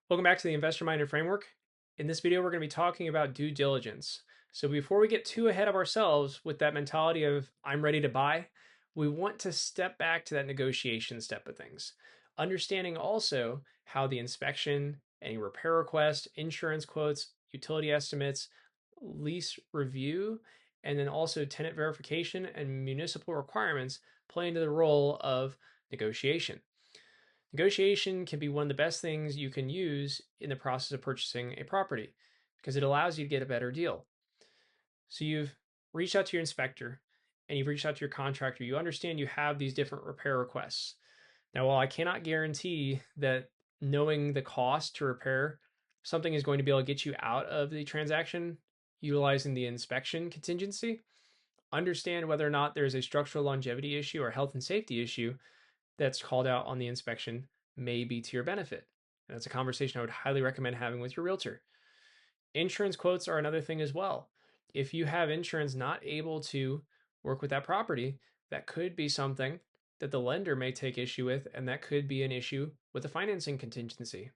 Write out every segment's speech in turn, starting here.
Welcome back to the Investor Minded Framework. In this video, we're going to be talking about due diligence. So, before we get too ahead of ourselves with that mentality of I'm ready to buy, we want to step back to that negotiation step of things. Understanding also how the inspection, any repair request, insurance quotes, utility estimates, lease review, and then also tenant verification and municipal requirements play into the role of negotiation. Negotiation can be one of the best things you can use in the process of purchasing a property because it allows you to get a better deal. So you've reached out to your inspector and you've reached out to your contractor. You understand you have these different repair requests. Now, while I cannot guarantee that knowing the cost to repair something is going to be able to get you out of the transaction utilizing the inspection contingency, understand whether or not there's a structural longevity issue or health and safety issue that's called out on the inspection may be to your benefit. And that's a conversation I would highly recommend having with your realtor. Insurance quotes are another thing as well. If you have insurance not able to work with that property, that could be something that the lender may take issue with, and that could be an issue with the financing contingency.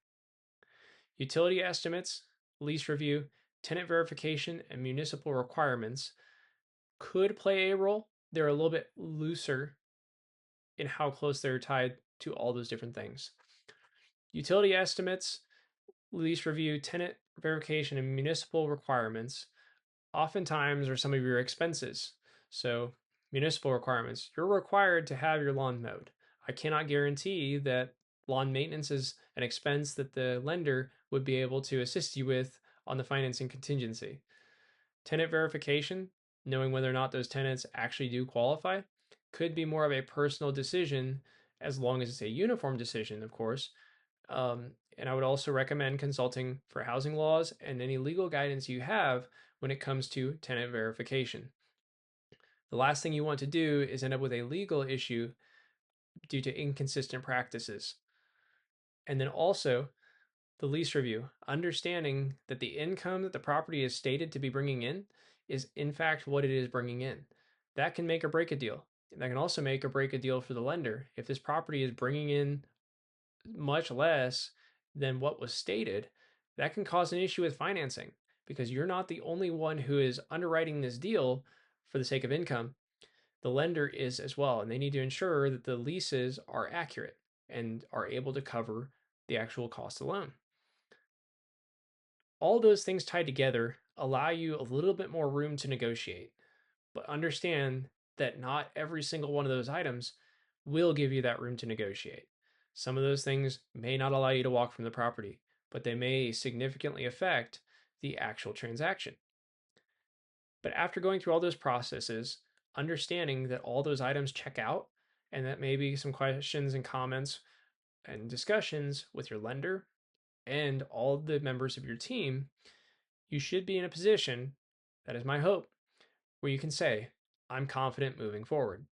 Utility estimates, lease review, tenant verification, and municipal requirements could play a role. They're a little bit looser in how close they're tied to all those different things. Utility estimates, lease review, tenant verification, and municipal requirements oftentimes are some of your expenses. So, municipal requirements, you're required to have your lawn mowed. I cannot guarantee that lawn maintenance is an expense that the lender would be able to assist you with on the financing contingency. Tenant verification, knowing whether or not those tenants actually do qualify, could be more of a personal decision as long as it's a uniform decision, of course. And I would also recommend consulting for housing laws and any legal guidance you have when it comes to tenant verification. The last thing you want to do is end up with a legal issue due to inconsistent practices. And then also the lease review, understanding that the income that the property is stated to be bringing in is in fact what it is bringing in. That can make or break a deal. That can also make or break a deal for the lender. If this property is bringing in much less than what was stated, that can cause an issue with financing because you're not the only one who is underwriting this deal for the sake of income. The lender is as well, and they need to ensure that the leases are accurate and are able to cover the actual cost of the loan. All those things tied together allow you a little bit more room to negotiate, but understand that not every single one of those items will give you that room to negotiate. Some of those things may not allow you to walk from the property, but they may significantly affect the actual transaction. But after going through all those processes, understanding that all those items check out and that maybe some questions and comments and discussions with your lender and all the members of your team, you should be in a position, that is my hope, where you can say, I'm confident moving forward.